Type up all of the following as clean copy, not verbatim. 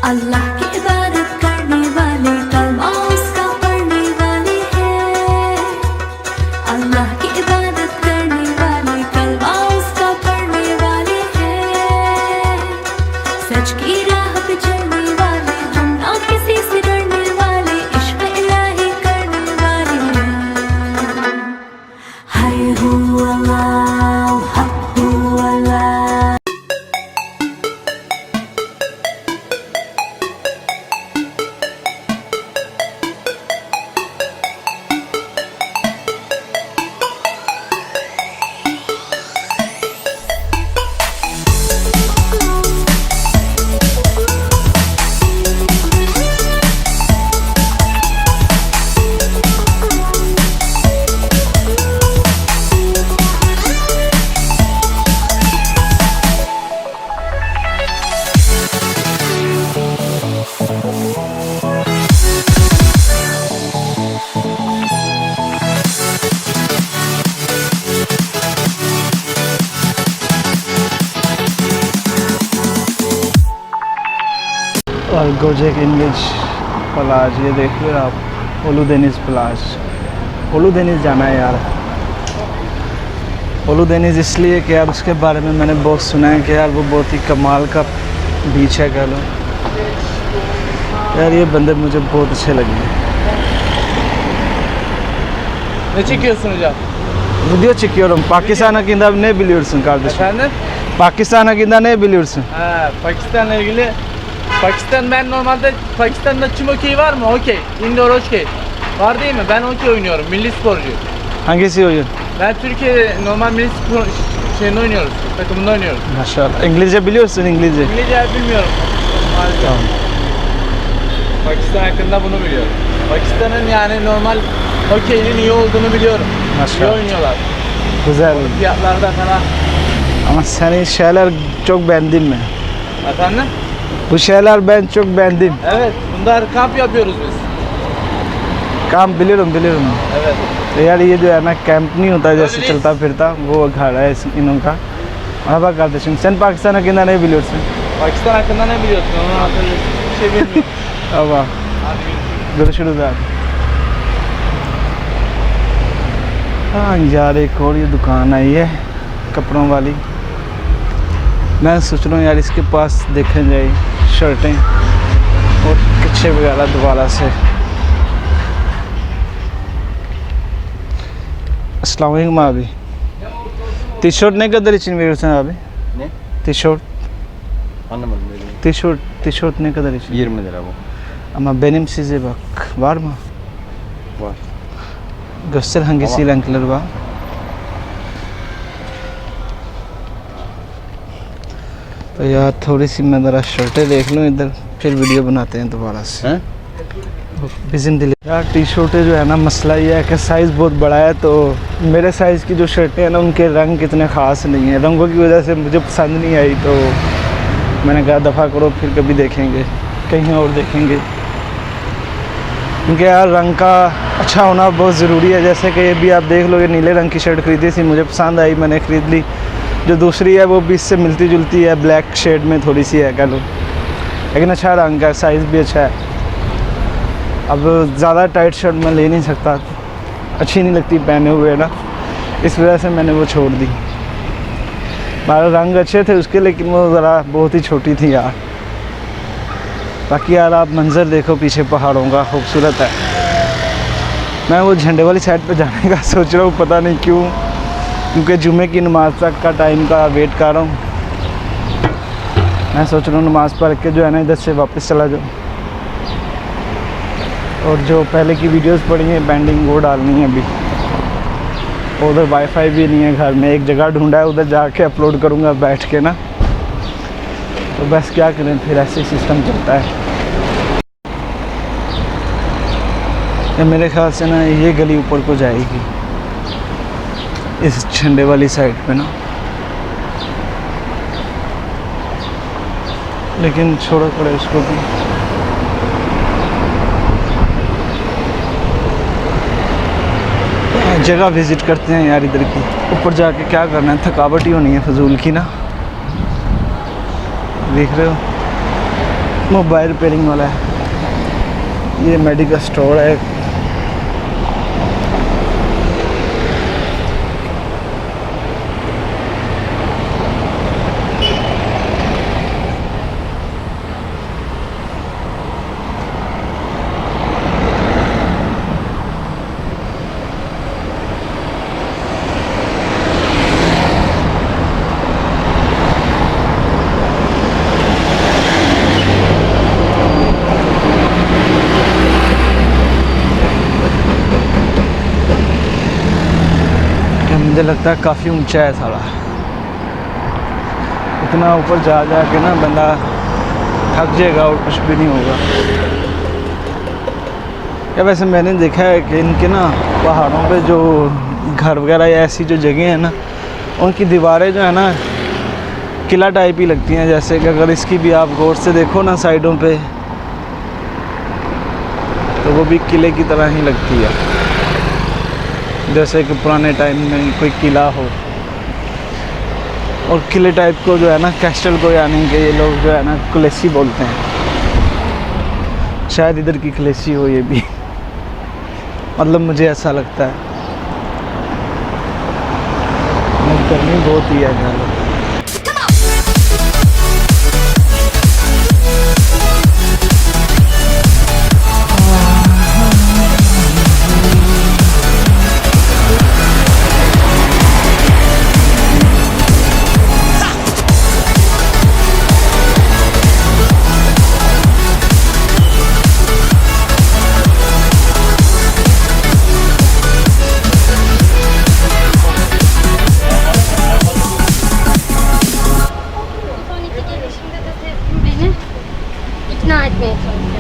अल्लाह की इबादत करने वाले कलमा उसका पढ़ने वाले हैं। अल्लाह की इबादत करने वाले कलमा उसका पढ़ने वाले हैं। सच की राह पे चलने वाले हम ना किसी से डरने वाले इश्क इलाही करने वाले हैं। हाय हू अल्लाह हक हू अल्लाह। और गोजे के इंग्लिश प्लाज, ये देख रहे आप, ओलुदेनिस प्लाज। ओलुदेनिस जाना है यार। ओलुदेनिस इसलिए कि यार उसके बारे में मैंने बहुत सुना है कि यार वो बहुत ही कमाल का बीच है कह लो यार। ये बंदे मुझे बहुत अच्छे लगे। Ne çekiyorsun hocam? Video çekiyorum. Pakistan hakkında ne biliyorsun kardeşim? Efendim? Pakistan hakkında ne biliyorsun? Ha, Pakistan'la ilgili. Pakistan, ben normalde Pakistan'da çim hokeyi var mı? Hokey. Indoor hokey. Var değil mi? Ben hokey oynuyorum. Milli sporcuyum. Hangisi oyun? Ben Türkiye'de normal milli spor şeyinde oynuyoruz. Takımında oynuyoruz. Maşallah. İngilizce biliyorsun, İngilizce. İngilizce bilmiyorum. Maalesef. Tamam. Pakistan hakkında bunu biliyorum. Pakistan'ın yani normal hokeyinin iyi olduğunu biliyorum. İyi Maşallah. oynuyorlar. Güzel. Fiyatlarda falan. Ama senin şeyler çok beğendim mi? Efendim? Bu şeyler ben çok beğendim. Evet. Bunlar kamp yapıyoruz biz. काम biliyorum Evet. तो यार ये जो है ना camp नहीं होता जैसे चलता फिरता, वो घर है इनका। Merhaba kardeşim, sen Pakistan hakkında ne biliyorsun? Pakistan hakkında ne biliyorsun? Onun hakkında bir şey bilmiyorum. Tamam, Hadi görüşürüz abi। हाँ यार, एक और ये दुकान आई है कपड़ों वाली। मैं सोच रहा हूँ यार इसके पास देखे जाए शर्टें और कच्छे वगैरह दोबारा से। अस्सलाम वालेकुम abi. Tişört ne kadar için veriyorsun abi? Ne? Tişört. Anlamadım böyle. Tişört ne kadar için? 20 lira bu. Ama benim size bak var mı? Var. Göster hangisi renkleri var? तो यार थोड़ी सी मैं ज़रा शर्टें देख लूँ इधर, फिर वीडियो बनाते हैं दोबारा से। हैं? यार टी शर्टें जो है ना, मसला ये है कि साइज़ बहुत बड़ा है, तो मेरे साइज़ की जो शर्टें हैं ना उनके रंग इतने ख़ास नहीं हैं। रंगों की वजह से मुझे पसंद नहीं आई, तो मैंने कहा दफ़ा करो, फिर कभी देखेंगे, कहीं और देखेंगे। क्योंकि यार रंग का अच्छा होना बहुत ज़रूरी है। जैसे कि ये भी आप देख लो, ये नीले रंग की शर्ट ख़रीदी थी, मुझे पसंद आई, मैंने ख़रीद ली। जो दूसरी है वो भी इससे मिलती जुलती है, ब्लैक शेड में थोड़ी सी है कह लो, लेकिन अच्छा रंग का, साइज़ भी अच्छा है। अब ज़्यादा टाइट शर्ट मैं ले नहीं सकता, अच्छी नहीं लगती पहने हुए ना, इस वजह से मैंने वो छोड़ दी। हमारे रंग अच्छे थे उसके, लेकिन वो ज़रा बहुत ही छोटी थी यार। बाकी यार आप मंज़र देखो पीछे पहाड़ों का, खूबसूरत है। मैं वो झंडे वाली साइड पे जाने का सोच रहा हूँ, पता नहीं क्यों, क्योंकि जुमे की नमाज़ तक का टाइम का वेट कर रहा हूँ। मैं सोच रहा हूँ नमाज़ पढ़ के जो है ना इधर से वापस चला जाऊँ, और जो पहले की वीडियोस पड़ी हैं पेंडिंग वो डालनी है अभी। उधर वाईफाई भी नहीं है घर में, एक जगह ढूंढा है, उधर जाके अपलोड करूँगा बैठ के ना। तो बस क्या करें, फिर ऐसे सिस्टम चलता है। ये मेरे ख्याल से ना ये गली ऊपर को जाएगी, इस झंडे वाली साइड पे ना, लेकिन छोड़ो पड़े उसको भी। जगह विज़िट करते हैं यार इधर की। ऊपर जाके क्या करना है, थकावट ही होनी है फजूल की ना। देख रहे हो मोबाइल रिपेयरिंग वाला है। ये मेडिकल स्टोर है। मुझे लगता है काफ़ी ऊंचा है साला। इतना ऊपर जा के ना बंदा थक जाएगा और कुछ भी नहीं होगा। या वैसे मैंने देखा है कि इनके ना पहाड़ों पे जो घर वगैरह या ऐसी जो जगह है ना, उनकी दीवारें जो है ना किला टाइप ही लगती हैं। जैसे कि अगर इसकी भी आप गौर से देखो ना साइडों पे, तो वो भी किले की तरह ही लगती है, जैसे कि पुराने टाइम में कोई किला हो। और किले टाइप को जो है ना कैस्टल को, यानी कि ये लोग जो है ना कलेसी बोलते हैं। शायद इधर की कलेसी हो ये भी, मतलब मुझे ऐसा लगता है। गर्मी बहुत ही है यहाँ। İkna etmeye çalışıyorum.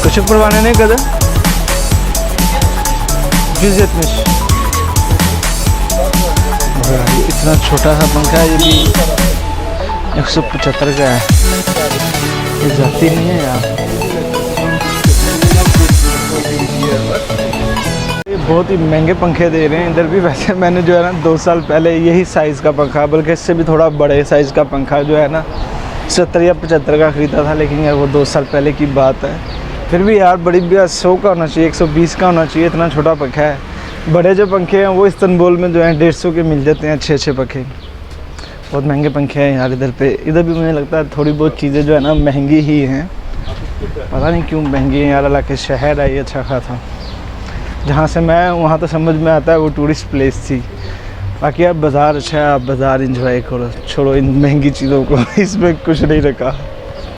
Küçük pervane ne kadar? 170। इतना छोटा सा पंखा है, ये भी 175 का है। ये जाती नहीं है यार। ये बहुत ही महंगे पंखे दे रहे हैं इधर भी। वैसे मैंने जो है ना 2 साल पहले यही साइज़ का पंखा, बल्कि इससे भी थोड़ा बड़े साइज़ का पंखा जो है ना 70 या 75 का ख़रीदा था। लेकिन यार वो 2 साल पहले की बात है। फिर भी यार बड़ी भी 100 का होना चाहिए, 120 का होना चाहिए। इतना छोटा पंखा है। बड़े जो पंखे हैं वो इस्तांबुल में जो हैं 150 के मिल जाते हैं, अच्छे पंखे। बहुत महंगे पंखे हैं यार इधर पे। इधर भी मुझे लगता है थोड़ी बहुत चीज़ें जो है ना महंगी ही हैं। पता नहीं क्यों महंगी है यार, हालांकि शहर है ये अच्छा खासा। जहाँ से मैं वहाँ तो समझ में आता है वो टूरिस्ट प्लेस थी। बाकी यार बाज़ार अच्छा है, आप बाज़ार इंजॉय करो, छोड़ो इन महंगी चीज़ों को इसमें कुछ नहीं रखा।